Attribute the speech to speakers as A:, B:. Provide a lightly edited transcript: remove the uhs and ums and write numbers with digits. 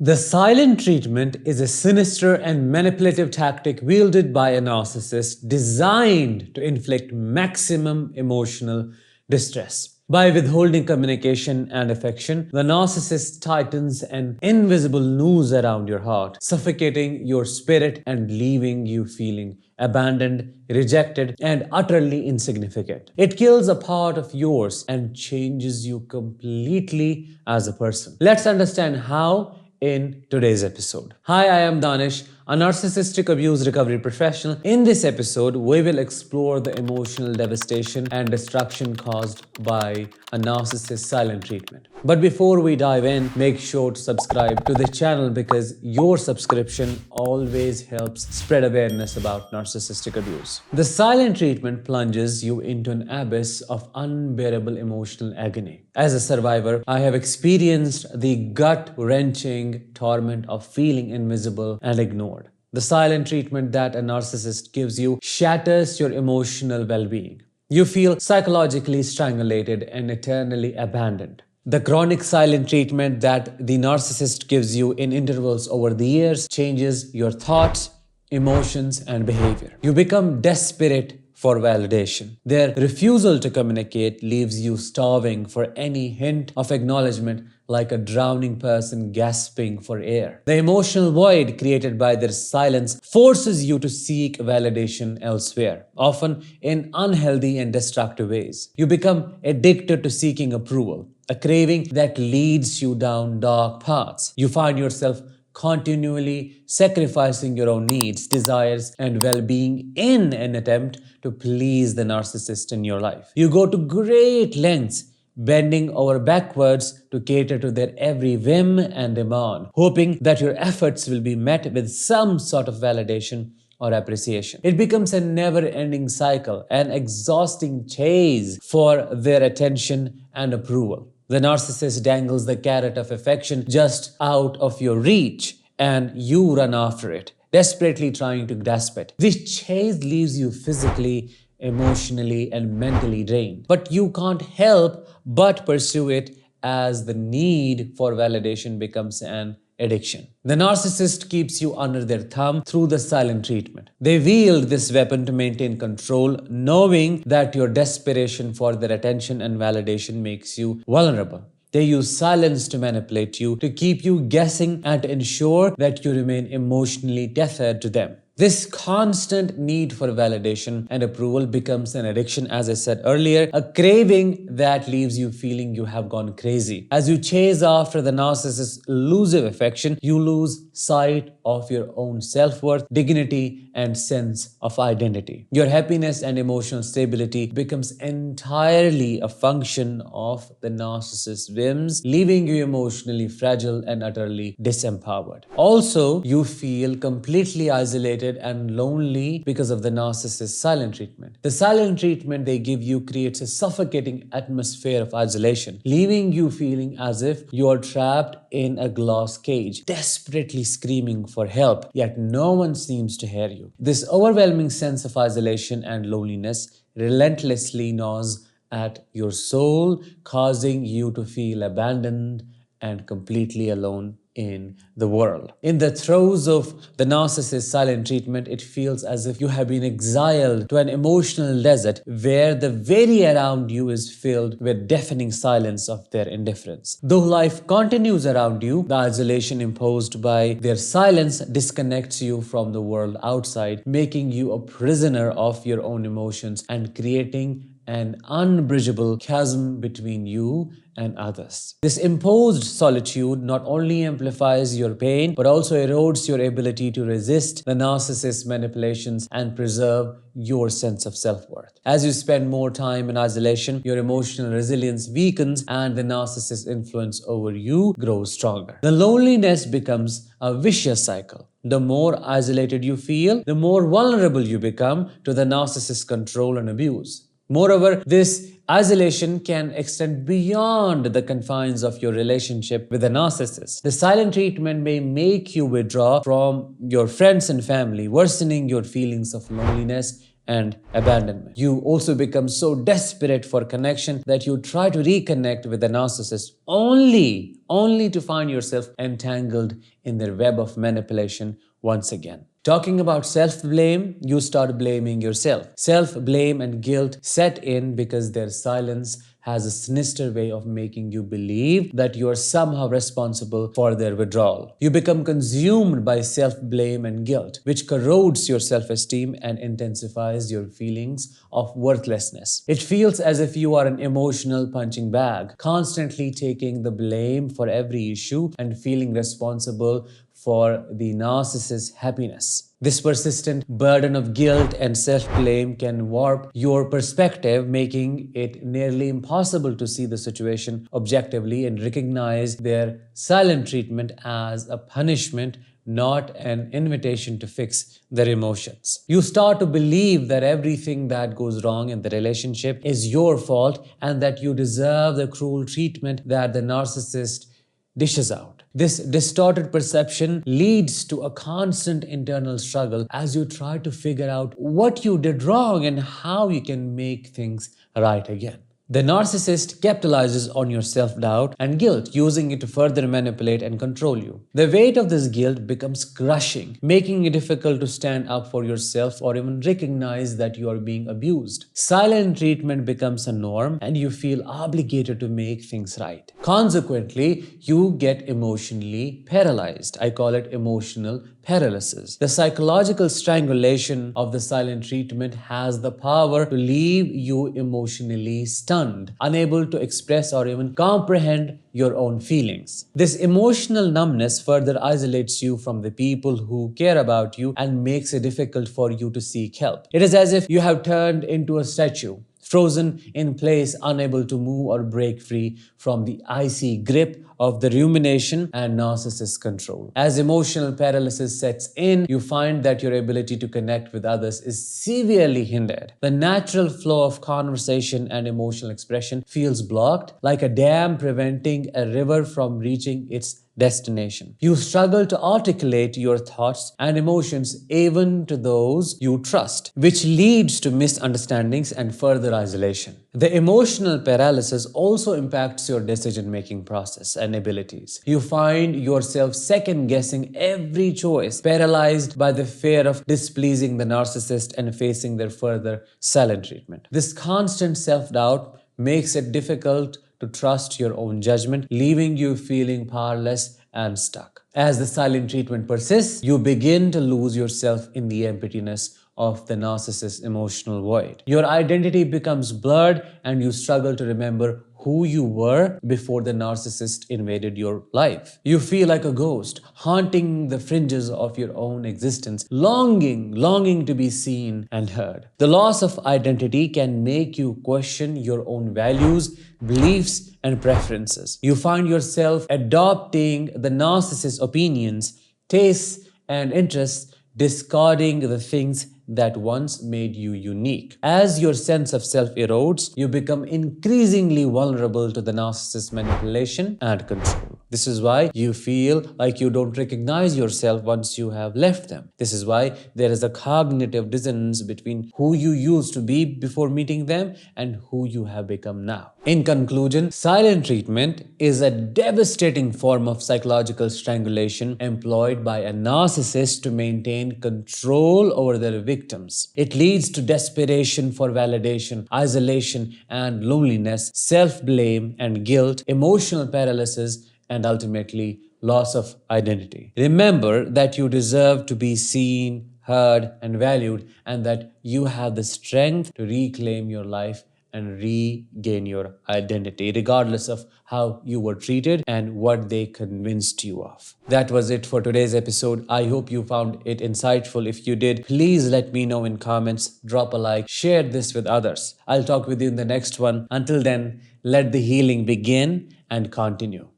A: The silent treatment is a sinister and manipulative tactic wielded by a narcissist designed to inflict maximum emotional distress. By withholding communication and affection, the narcissist tightens an invisible noose around your heart, suffocating your spirit and leaving you feeling abandoned, rejected, and utterly insignificant. It kills a part of yours and changes you completely as a person. Let's understand how in today's episode. Hi, I am Danish, a narcissistic abuse recovery professional. In this episode, we will explore the emotional devastation and destruction caused by a narcissist's silent treatment. But before we dive in, make sure to subscribe to the channel because your subscription always helps spread awareness about narcissistic abuse. The silent treatment plunges you into an abyss of unbearable emotional agony. As a survivor, I have experienced the gut-wrenching torment of feeling invisible and ignored. The silent treatment that a narcissist gives you shatters your emotional well-being. You feel psychologically strangulated and eternally abandoned. The chronic silent treatment that the narcissist gives you in intervals over the years changes your thoughts, emotions, and behavior. You become desperate for validation. Their refusal to communicate leaves you starving for any hint of acknowledgement, like a drowning person gasping for air. The emotional void created by their silence forces you to seek validation elsewhere, often in unhealthy and destructive ways. You become addicted to seeking approval, a craving that leads you down dark paths. You find yourself continually sacrificing your own needs, desires, and well-being in an attempt to please the narcissist in your life. You go to great lengths, bending over backwards to cater to their every whim and demand, hoping that your efforts will be met with some sort of validation or appreciation. It becomes a never-ending cycle, an exhausting chase for their attention and approval. The narcissist dangles the carrot of affection just out of your reach, and you run after it, desperately trying to grasp it. This chase leaves you physically, emotionally, and mentally drained. But you can't help but pursue it as the need for validation becomes an addiction. The narcissist keeps you under their thumb through the silent treatment. They wield this weapon to maintain control, knowing that your desperation for their attention and validation makes you vulnerable. They use silence to manipulate you, to keep you guessing and to ensure that you remain emotionally tethered to them. This constant need for validation and approval becomes an addiction, as I said earlier, a craving that leaves you feeling you have gone crazy. As you chase after the narcissist's elusive affection, you lose sight of your own self-worth, dignity, and sense of identity. Your happiness and emotional stability becomes entirely a function of the narcissist's whims, leaving you emotionally fragile and utterly disempowered. Also, you feel completely isolated and lonely because of the narcissist's silent treatment. The silent treatment they give you creates a suffocating atmosphere of isolation, leaving you feeling as if you are trapped in a glass cage, desperately screaming for help, yet no one seems to hear you. This overwhelming sense of isolation and loneliness relentlessly gnaws at your soul, causing you to feel abandoned and completely alone in the world. In the throes of the narcissist's silent treatment, it feels as if you have been exiled to an emotional desert where the very around you is filled with deafening silence of their indifference. Though life continues around you, the isolation imposed by their silence disconnects you from the world outside, making you a prisoner of your own emotions and creating an unbridgeable chasm between you and others. This imposed solitude not only amplifies your pain, but also erodes your ability to resist the narcissist's manipulations and preserve your sense of self-worth. As you spend more time in isolation, your emotional resilience weakens and the narcissist's influence over you grows stronger. The loneliness becomes a vicious cycle. The more isolated you feel, the more vulnerable you become to the narcissist's control and abuse. Moreover, this isolation can extend beyond the confines of your relationship with the narcissist. The silent treatment may make you withdraw from your friends and family, worsening your feelings of loneliness and abandonment. You also become so desperate for connection that you try to reconnect with the narcissist only to find yourself entangled in their web of manipulation once again. Talking about self-blame, you start blaming yourself. Self-blame and guilt set in because their silence has a sinister way of making you believe that you are somehow responsible for their withdrawal. You become consumed by self-blame and guilt, which corrodes your self-esteem and intensifies your feelings of worthlessness. It feels as if you are an emotional punching bag, constantly taking the blame for every issue and feeling responsible for the narcissist's happiness. This persistent burden of guilt and self-blame can warp your perspective, making it nearly impossible to see the situation objectively and recognize their silent treatment as a punishment, not an invitation to fix their emotions. You start to believe that everything that goes wrong in the relationship is your fault and that you deserve the cruel treatment that the narcissist dishes out. This distorted perception leads to a constant internal struggle as you try to figure out what you did wrong and how you can make things right again. The narcissist capitalizes on your self-doubt and guilt, using it to further manipulate and control you. The weight of this guilt becomes crushing, making it difficult to stand up for yourself or even recognize that you are being abused. Silent treatment becomes a norm and you feel obligated to make things right. Consequently, you get emotionally paralyzed. I call it emotional paralysis. The psychological strangulation of the silent treatment has the power to leave you emotionally stunned, unable to express or even comprehend your own feelings. This emotional numbness further isolates you from the people who care about you and makes it difficult for you to seek help. It is as if you have turned into a statue, frozen in place, unable to move or break free from the icy grip of the rumination and narcissist control. As emotional paralysis sets in, you find that your ability to connect with others is severely hindered. The natural flow of conversation and emotional expression feels blocked, like a dam preventing a river from reaching its destination. You struggle to articulate your thoughts and emotions even to those you trust, which leads to misunderstandings and further isolation. The emotional paralysis also impacts your decision-making process and abilities. You find yourself second-guessing every choice, paralyzed by the fear of displeasing the narcissist and facing their further silent treatment. This constant self-doubt makes it difficult to trust your own judgment, leaving you feeling powerless and stuck. As the silent treatment persists, you begin to lose yourself in the emptiness of the narcissist's emotional void. Your identity becomes blurred and you struggle to remember who you were before the narcissist invaded your life. You feel like a ghost, haunting the fringes of your own existence, longing to be seen and heard. The loss of identity can make you question your own values, beliefs, and preferences. You find yourself adopting the narcissist's opinions, tastes, and interests, discarding the things that once made you unique. As your sense of self erodes, you become increasingly vulnerable to the narcissist's manipulation and control. This is why you feel like you don't recognize yourself once you have left them. This is why there is a cognitive dissonance between who you used to be before meeting them and who you have become now. In conclusion, silent treatment is a devastating form of psychological strangulation employed by a narcissist to maintain control over their victims. It leads to desperation for validation, isolation and loneliness, self-blame and guilt, emotional paralysis, and ultimately loss of identity. Remember that you deserve to be seen, heard, and valued, and that you have the strength to reclaim your life and regain your identity, regardless of how you were treated and what they convinced you of. That was it for today's episode. I hope you found it insightful. If you did, please let me know in comments, drop a like, share this with others. I'll talk with you in the next one. Until then, let the healing begin and continue.